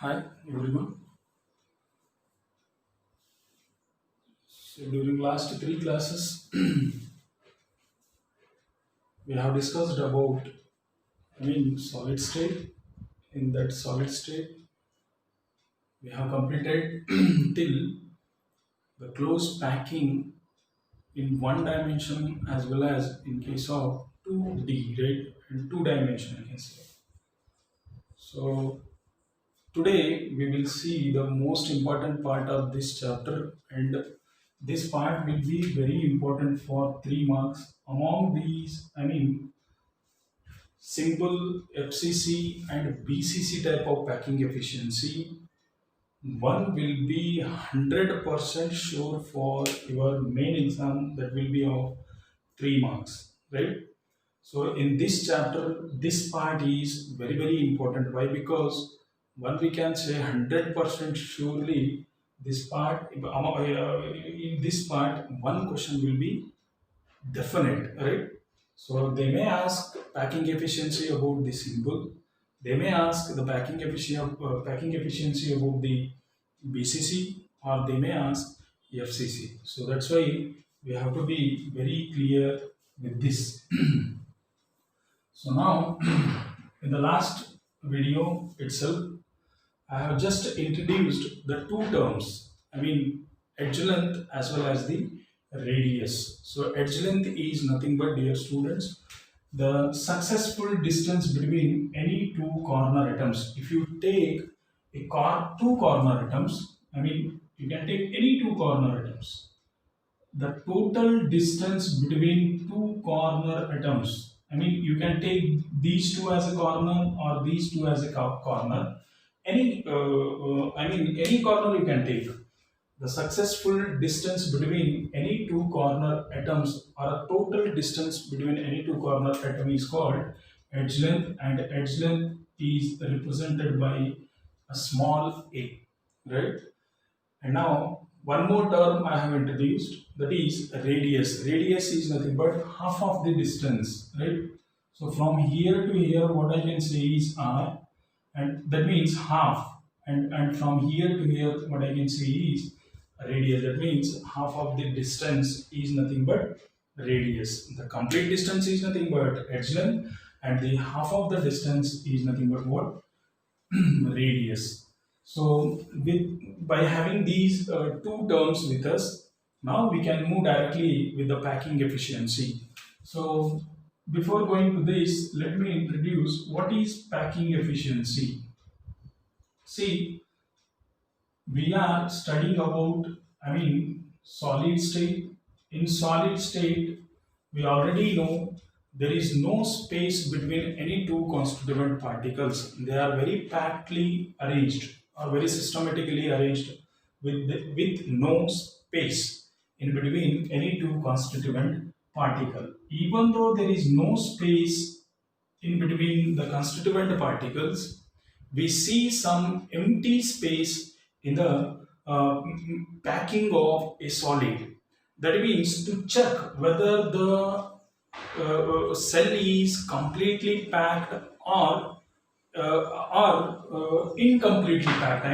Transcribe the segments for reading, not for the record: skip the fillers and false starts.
Hi everyone. So during last three classes, we have discussed about solid state. In that solid state, we have completed till the closed packing in one dimension as well as in case of 2D, right? In two dimension, I can say. So today we will see the most important part of this chapter, and this part will be very important for 3 marks. Among these, simple FCC and BCC type of packing efficiency, one will be 100% sure for your main exam, that will be of 3 marks, right? So in this chapter, this part is very very important. Why? Because one we can say 100% surely this part in this part one question will be definite, right? So they may ask packing efficiency about the simple. They may ask the packing efficiency about the BCC, or they may ask FCC. So that's why we have to be very clear with this. So now, in the last video itself, I have just introduced the two terms. Edge length as well as the radius. So edge length is nothing but, dear students, the successful distance between any two corner atoms. If you take two corner atoms, you can take any two corner atoms. The total distance between two corner atoms. You can take these two as a corner or these two as a corner. Any corner you can take. The successful distance between any two corner atoms, or a total distance between any two corner atom, is called edge length, and edge length is represented by a small a, right? And now one more term I have introduced, that is radius. Radius is nothing but half of the distance, right? So from here to here, what I can say is r, and that means half. And from here to here, what I can say is radius. That means half of the distance is nothing but radius. The complete distance is nothing but edge length, and the half of the distance is nothing but what? Radius. So by having these two terms with us, now we can move directly with the packing efficiency. So before going to this, let me introduce what is packing efficiency. See, we are studying about solid state. In solid state, we already know there is no space between any two constituent particles. They are very packedly arranged, or very systematically arranged, with no space in between any two constituent particle. Even though there is no space in between the constituent particles, we see some empty space in the packing of a solid. That means to check whether the cell is completely packed or incompletely packed.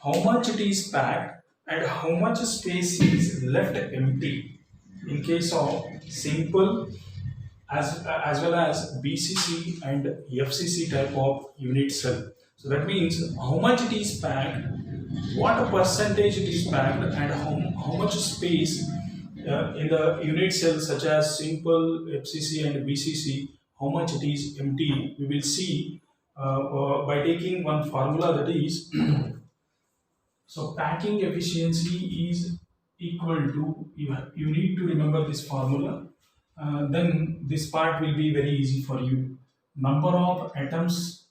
How much it is packed and how much space is left empty. In case of simple as well as BCC and FCC type of unit cell. So that means how much it is packed, what percentage it is packed, and how much space in the unit cells such as simple, FCC and BCC, how much it is empty. We will see by taking one formula, that is so packing efficiency is equal to, you need to remember this formula. Then this part will be very easy for you. Number of atoms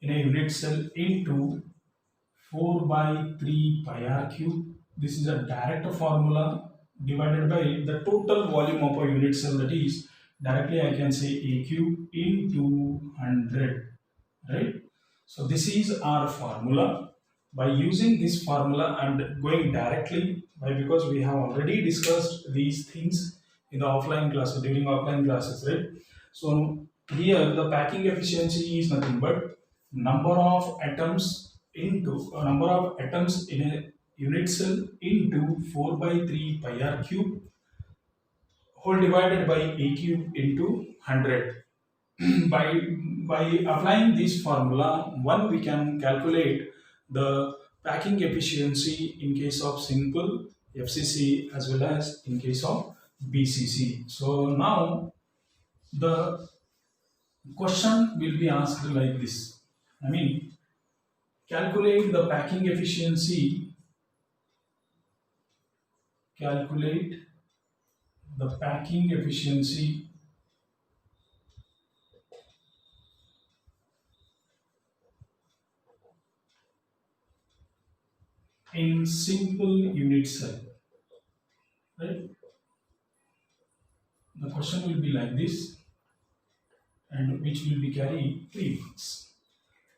in a unit cell into 4 by 3 pi r cube. This is a direct formula divided by the total volume of a unit cell, that is directly I can say a cube into 100, right? So this is our formula. By using this formula, I'm going directly, because we have already discussed these things in the offline classes, during offline classes, right? So here the packing efficiency is nothing but number of atoms into number of atoms in a unit cell into 4 by 3 pi r cube whole divided by a cube into 100. by by applying this formula, one we can calculate the packing efficiency in case of simple FCC as well as in case of BCC. So now the question will be asked like this. I mean, calculate the packing efficiency. Calculate the packing efficiency in simple unit cell. Right? The question will be like this, and which will be carry prefix.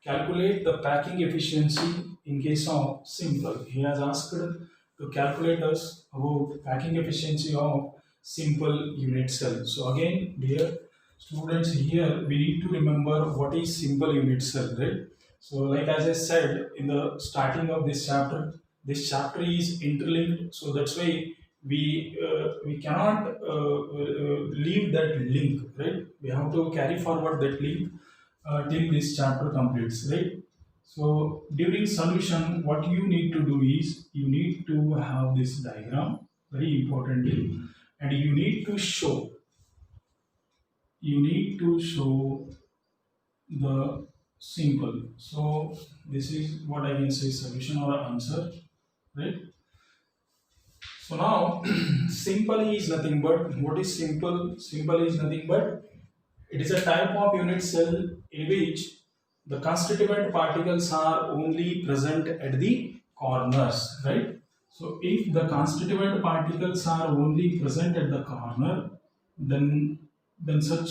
Calculate the packing efficiency in case of simple. He has asked to calculate us about packing efficiency of simple unit cell. So again, dear students, here we need to remember what is simple unit cell, right? So like as I said in the starting of this chapter is interlinked. So that's why we cannot leave that link, right? We have to carry forward that link till this chapter completes, right? So during solution, what you need to do is you need to have this diagram very importantly, and you need to show the simple. So this is what I can say solution or answer, right? So now simple is nothing but what is simple? Simple is nothing but it is a type of unit cell in which the constituent particles are only present at the corners, right? So if the constituent particles are only present at the corner, then such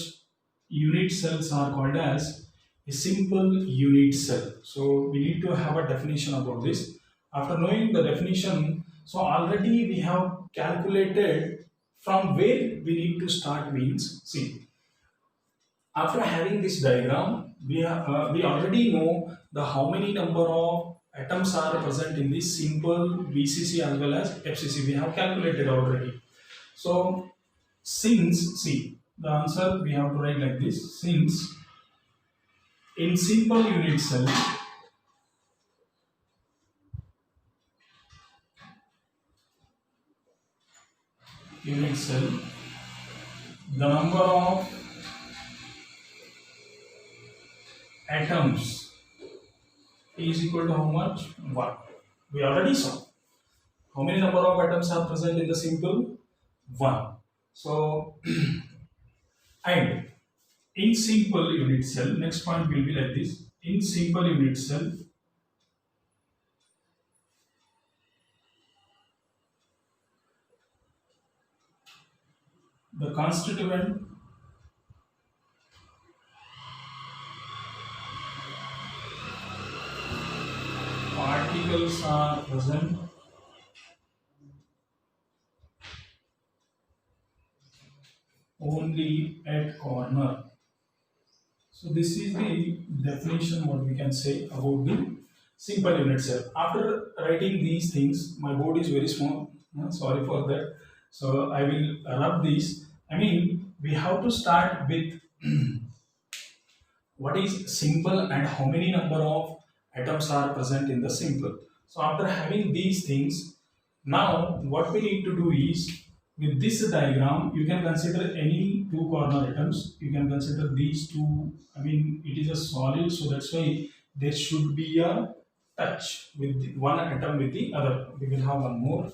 unit cells are called as a simple unit cell. So we need to have a definition about this. After knowing the definition, so already we have calculated from where we need to start means, see, after having this diagram, we already know the how many number of atoms are present in this simple BCC as well as FCC. We have calculated already. So since, see, the answer we have to write like this: since in simple unit cell, the number of atoms is equal to how much? 1. We already saw. How many number of atoms are present in the simple? 1. So, and in simple unit cell, next point will be like this. In simple unit cell, the constituent particles are present only at corner. So this is the definition what we can say about the simple unit cell. After writing these things, my board is very small. Sorry for that. So I will rub these. I mean, we have to start with what is simple and how many number of atoms are present in the simple. So after having these things, now what we need to do is with this diagram, you can consider any two corner atoms. You can consider these two. I mean, it is a solid, so that's why there should be a touch with one atom with the other. We will have one more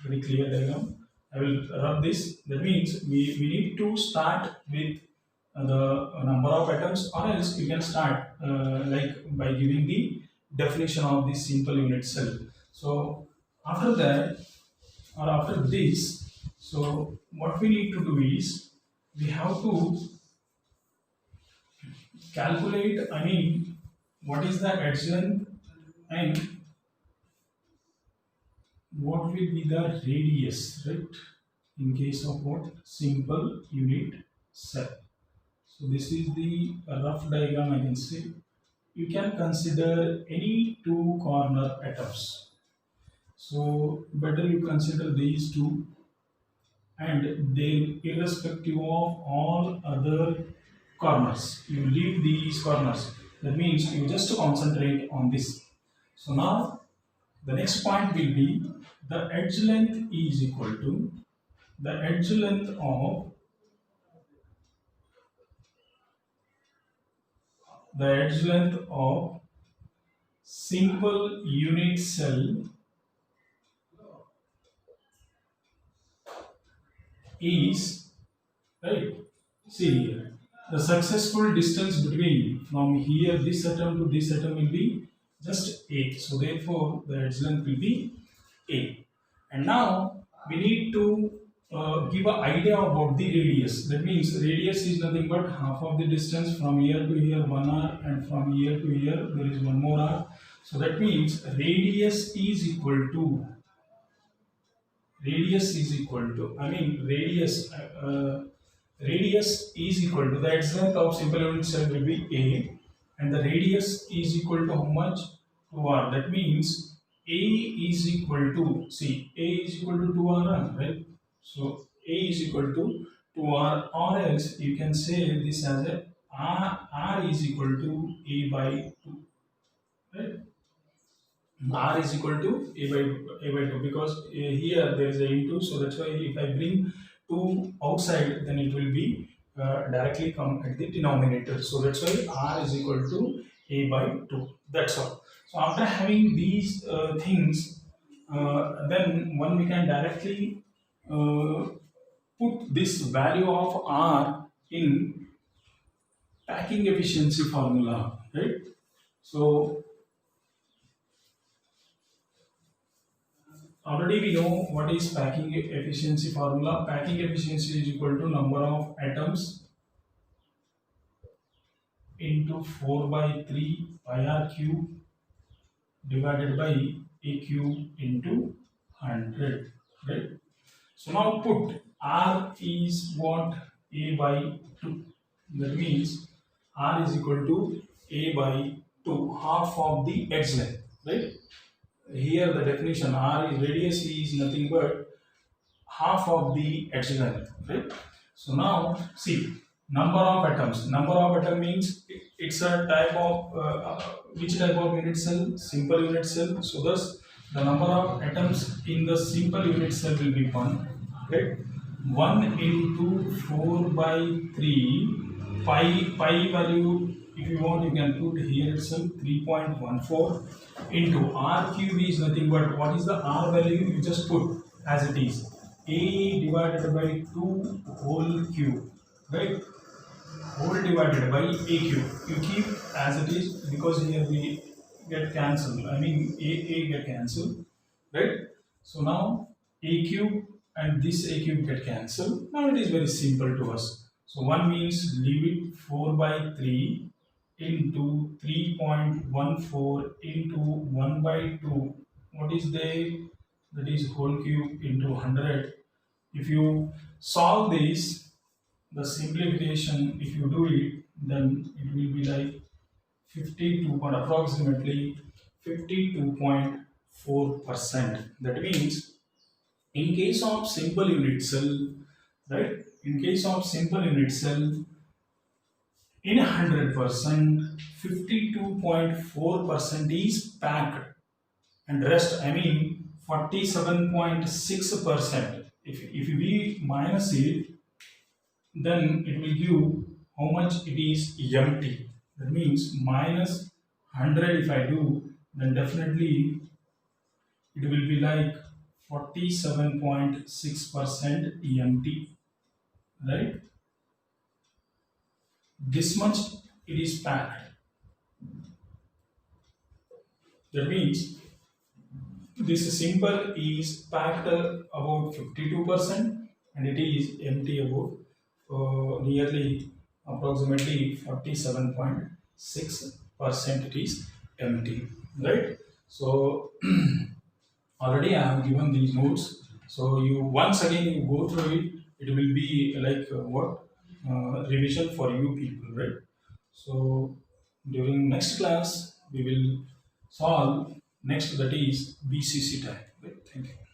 very clear diagram. I will rub this. That means we need to start with the number of atoms, or else you can start like by giving the definition of this simple unit cell. So after that or after this, so what we need to do is we have to calculate, I mean, what is the edge length and what will be the radius, right? In case of what? Simple unit cell. So this is the rough diagram I can say. You can consider any two corner atoms. So better you consider these two, and then irrespective of all other corners, you leave these corners. That means you just concentrate on this. So now the next point will be the edge length is equal to the edge length of simple unit cell is, right, see here, the successful distance between from here this atom to this atom will be just a. So therefore the edge length will be a. And now we need to give an idea about the radius. That means radius is nothing but half of the distance from here to here 1 r, and from here to here there is one more r. So that means radius is equal to radius is equal to the edge length of simple unit cell will be a, and the radius is equal to how much? 2r. That means a is equal to, see, a is equal to 2r, right? So a is equal to 2r, or else you can say this as a r is equal to a by 2, right? R is equal to a by 2, because here there is a into, so that's why if I bring 2 outside, then it will be directly come at the denominator. So that's why R is equal to a by 2. That's all. So after having these things, then one we can directly put this value of R in packing efficiency formula, right? So already we know what is packing efficiency formula. Packing efficiency is equal to number of atoms into 4 by 3 pi r cube divided by a cube into 100, right? So now put r is what? A by 2. That means r is equal to a by 2, half of the edge length, right? Here the definition r is radius is nothing but half of the edge length, right? So now see, number of atoms. Number of atom means it's a type of which type of unit cell? Simple unit cell. So thus the number of atoms in the simple unit cell will be 1, right? 1 into 4 by 3 pi value, if you want you can put here itself 3.14 into r cube is nothing but what is the r value? You just put as it is, a divided by 2 whole cube, right? Whole divided by a cube. You keep as it is, because here we get cancelled. I mean a get cancelled, right? So now a cube and this a cube get cancelled. Now it is very simple to us. So 1 means leave it, 4 by 3 into 3.14 into 1 by 2. What is there? That is whole cube into 100. If you solve this, the simplification, if you do it, then it will be like 52, approximately 52.4%. That means in case of simple unit cell, right? In case of simple unit cell, in 100%, 52.4% is packed, and rest, I mean 47.6%. If we minus it, then it will give how much it is empty. That means minus 100 if I do, then definitely it will be like 47.6% empty, right? This much it is packed. That means this simple is packed about 52% and it is empty about nearly approximately 47.6% it is empty, right? So already I have given these notes, so you once again you go through it, it will be like what revision for you people, right? So during next class we will solve next, that is BCC time, right? Thank you.